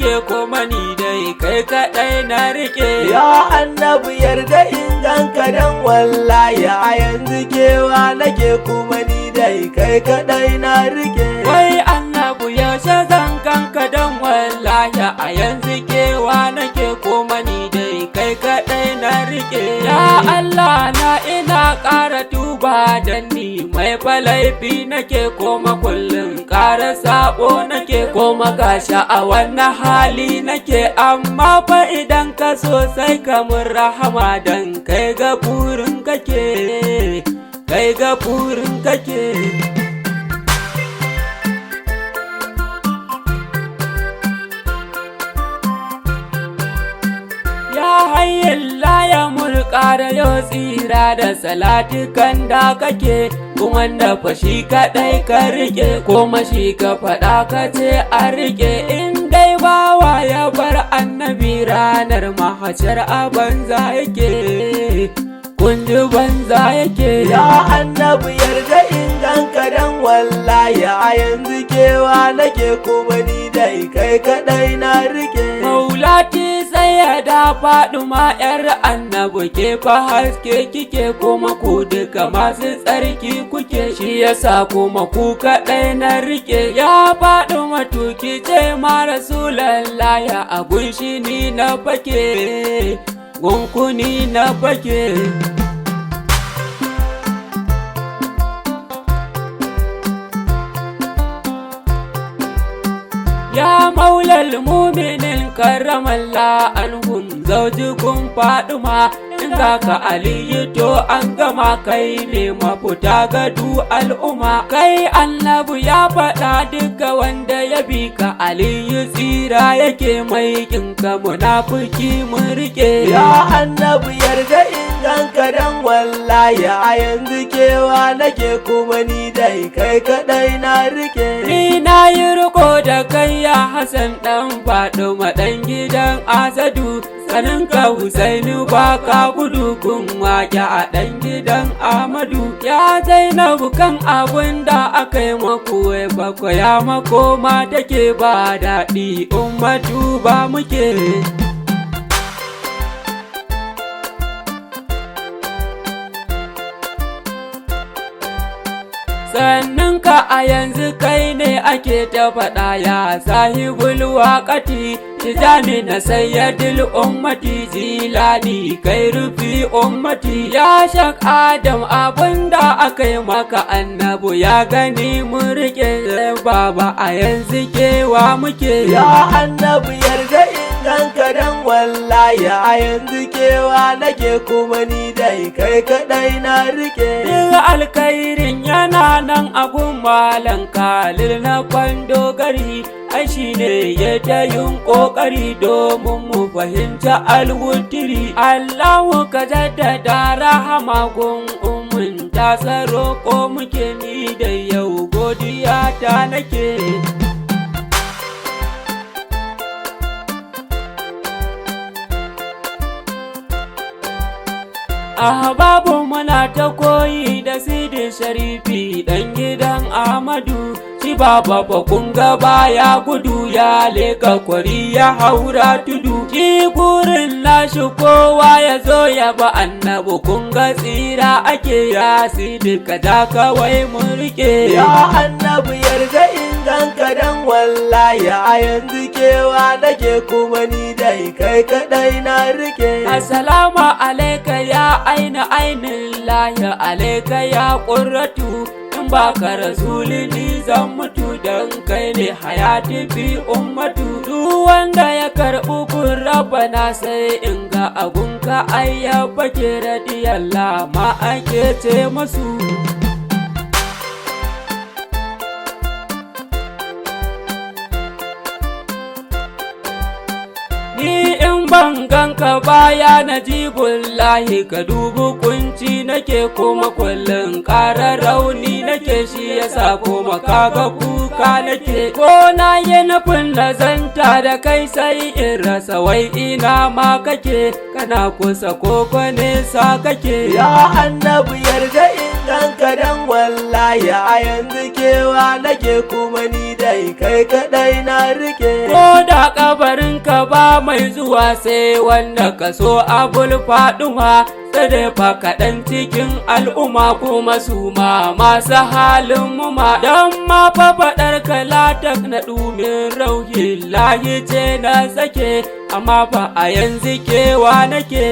nake kuma ni dai kai kaɗai na rike. Ya Annabi yarda inganka dan wallahi a yanzu kewa nake kuma ni dai kai kaɗai na rike. Wai Annabi yaushe zan ganka dan wallahi a yanzu kewa nake kuma ni dai kai kaɗai na rike. Ya Allah na ina ƙara tuba dan ni mai falaifi nake koma kullum ƙara sabo nake koma gasha a wannan hali nake, amma fa idan ka so sai ka mun rahama dan kai ga burin kake, kai ga burin kake. Ya hayyin ya mulƙara yau tsira da salatikan da kake, kuma da fashi kaɗai ka rike, kuma shi ka faɗa ka ce a rike. In dai bawa ya bar annabi ranar mahashar a banza yake, kunji banza yake. Ya Annabi yarda inganka dan wallahi a yanzu kewa nake kuma ni dai kai kaɗai na rike. Maulati sai da Faduma ‘yar Annabi ke fa haske kike, kuma ku duka masu tsarki kuke, shi yasa kuma ku kaɗai na rike. Ya Faduma tuki ce ma Rasulallah a gunshi ni na fake, gunkuni na fake. Ya maulal muminin karramallah anhum zaujikun Faduma, in ga ka Aliyu to an gama, kai ne mafuta ga du al'umma. Kai Annabi ya faɗa duka wanda ya bi ka Aliyu tsira yake, mai kinka munafiki mun rike. Ya Annabi yarda inganka dan wallahi a yanzu kewa nake kuma ni dai kai kaɗai na rike. Ni na yi riko da kai ya Hassan ɗan Faduma ɗan gidan Asadu, saninka Husainu ba ka gudu kun waƙe a ɗan gidan Ahmadu. Ya Zainabu kan abun da aka yi maku wai bakwai ya makoma take ba daɗi, ummatu ba muke. Sannan ka a yanzu kai ne ake ta faɗa ya sahibul waƙati, tijani na sayyadil ummati, jilani kai rufi ummati. Ya Shak Adam abinda aka yi maka Annabi ya gani mun rike, baba a yanzu kewa muke. Ya Annabi yarda inganka dan wallahi a yanzu kewa nake kuma ni dai kai kaɗai na rike. Alkhairin yana nan a gun Malam Khalil na Pandogari, ai shi ne ya ta yin ƙoƙari domin mu fahimci alwutiri. Allahu ka jaddada rahama gun ummin ta roƙo muke, ni da yau godiya ta nake. Ahababu muna ta koyi da Sidi Sharifi ɗan gidan Ahmadu, shi baba fa kun ga baya gudu, ya leka kwari ya haura tudu. Shi gurin nashi kowa ya zo ya ba Annabi, kun ga tsira ake. Ya Sidi ka da kawai mun rike. Ya Annabi yarda inganka dan wallahi a yanzu kewa nake kuma ni dai kai kaɗai na rike. Assalamu alaika ya aina ainin lahi, alaika ya ƙurratu, in ba ka rasuli ni zan mutu, dan kai ne hayati fi ummatu. Duk wanda ya karɓi kun Rabbana sai in ga agunka ayyaba ke radiyallah ma ake ce masu. Ni in ban ganka baya najibullahi, ka dubu kunci nake kuma kullum ƙara rauni nake, shi yasa kuma kaga kuka nake. Ko na yi nufin na zanta da kai sai in rasa wai ina ma kake, kana kusa ko nesa kake. Ya Annabi yarda Inganka dan wallahi a yanzu kewa nake kuma ni dai kai kadai na rike. Ko da kabarinka ba mai zuwa sai wanda ka so abul faɗuma, sai fa kaɗan cikin al'umma kuma su ma masu halin mu ma. Dan ma fa faɗar kalatak na ɗumin rauhi lahi ce na sake, amma fa a yanzu kewa nake.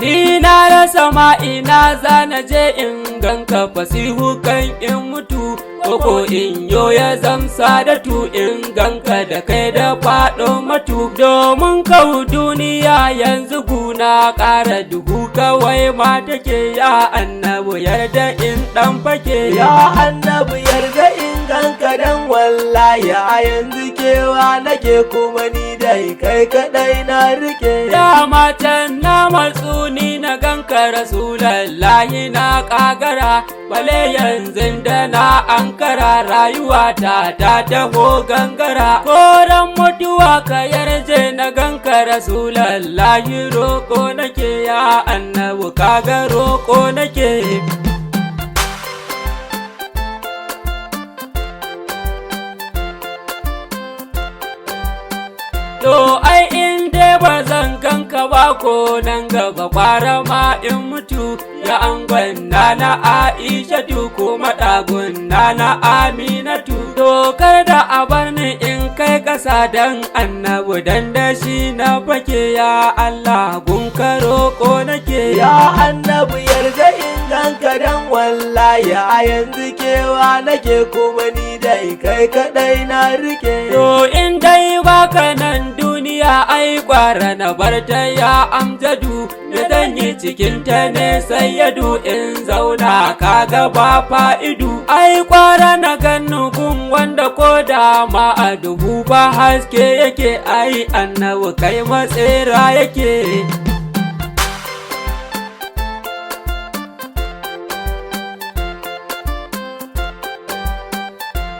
Ni na rasa ma ina zana je in ganka fasihu kan in mutu, koko in yo ya zamsa da tu in ganka da kai da faɗo matu. Domin kau duniya yanzu guna ƙara duhu kawai ma take, ya Annabi yarda in ɗan fake. Ya Annabi yarda in ganka dan wallahi a yanzu kewa nake kuma ni dai kai kadai na rike. Ya matan na matsu ni na ganka Rasulallahi na ƙagara, bale yanzu da na ankara rayuwata ta taho gangara. Koran mutuwa ka yarje na ganka Rasulallahi, roƙo nake ya Annabi kaga roƙo nake. To ai in dai ba zan ganka ba ko nan gaba kwara ma in mutu, ya angon na Aishatu kuma ɗagun na Aminatu. Dokar da a bar ni in kai ƙasa dan Annabi dan da shi na fake, ya Allah gunka roƙo nake. Ya Annabi yarda in ganka dan wallahi a yanzu kewa nake kuma ni dai kai kadai na rike. To in dai baka nan duniya ai kwara na barta ya Amjadu, da zan yi cikinta ne sayyadu in zauna kaga ba fa'idu. Ai kwara na gannu gun wanda ko da ma a duhu ba haske yake, ai Annabi kai matsera yake.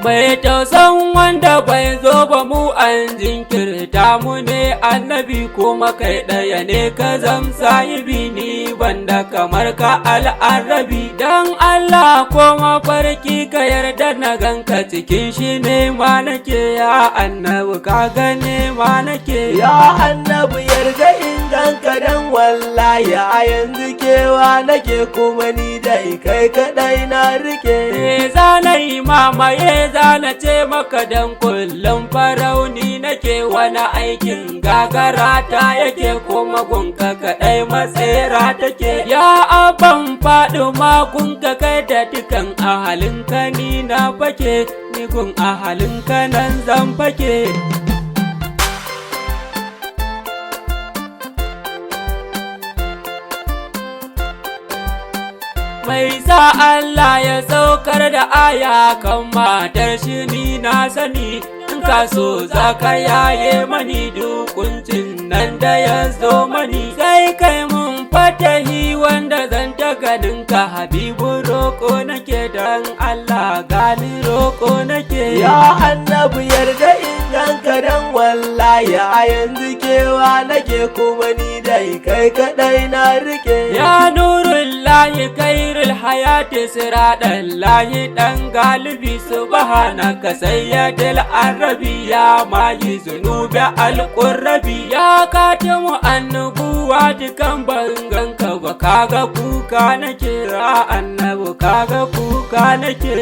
Mai tausan wanda bai zo ba mu an jinkirta mu ne Annabi, kuma kai ɗaya ne ka zam sahibi, ni banda kamar ka al'arabi. Dan Allah ko mafarki ka yarda na ganka cikin shi ne ma nake, ya Annabi ka gane ma nake. Ya Annabi yarda in ganka dan wallahi a yanzu kewa nake kuma ni dai kai kadai na rike. Zanayi mamaye zana ce maka dan kullum farauni nake, wani aikin gagara ta yake kuma gunka kaɗai matsera take. Ya abban faɗi magunka kai da dukan ahalinka ni na fake, ni gun ahalinka nan zan fake. Mai sa Allah ya saukar da aya kan matar shi ni na sani, in ka so za ka yaye mani dukuncin nan da ya zo mani. Sai kai mun fatahi wanda zan ta ganinka Habibu, roƙo nake dan Allah gani roƙo nake. Ya Annabi yarda in ganka dan wallahi a yanzu kewa nake kuma ni dai kai kadai na rike. Ya nurullahi kairul hayati siradallahi dan galibi, subhanaka sayyidil arabi, ya mayi zunubi alqurrabi. Ya katimu annubuwa dukan banganka ba kaga kuka nake, ya Annabi kaga kuka nake.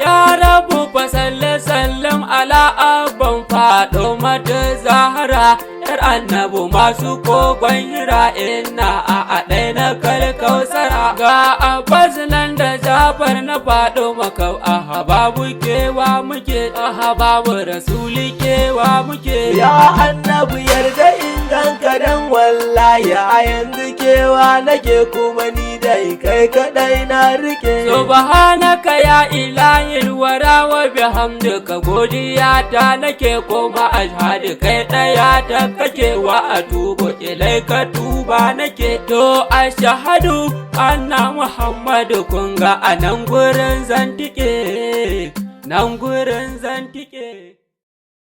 Ya Rabu fa sallam ala abban faɗo mata Zahra, yar Annabi masu kogon Hira, inna a ɗai na kalkausara. Ga Abbas nan da Jafar na faɗo maka, Ahababu kewa muke, Ahababu rasuli kewa muke. Ya Annabi yarda in Inganka dan wallahi a yanzu kewa nake kuma ni dai kai kadai na rike. Subhanaka ya ilahil wara wa bihamdika godiya ta nake kuma ashhadu kai daya ta kake wa atubu ilaika tuba nake. To ashhadu anna Muhammadu kunga anan gurin zantike, nan gurin zantike.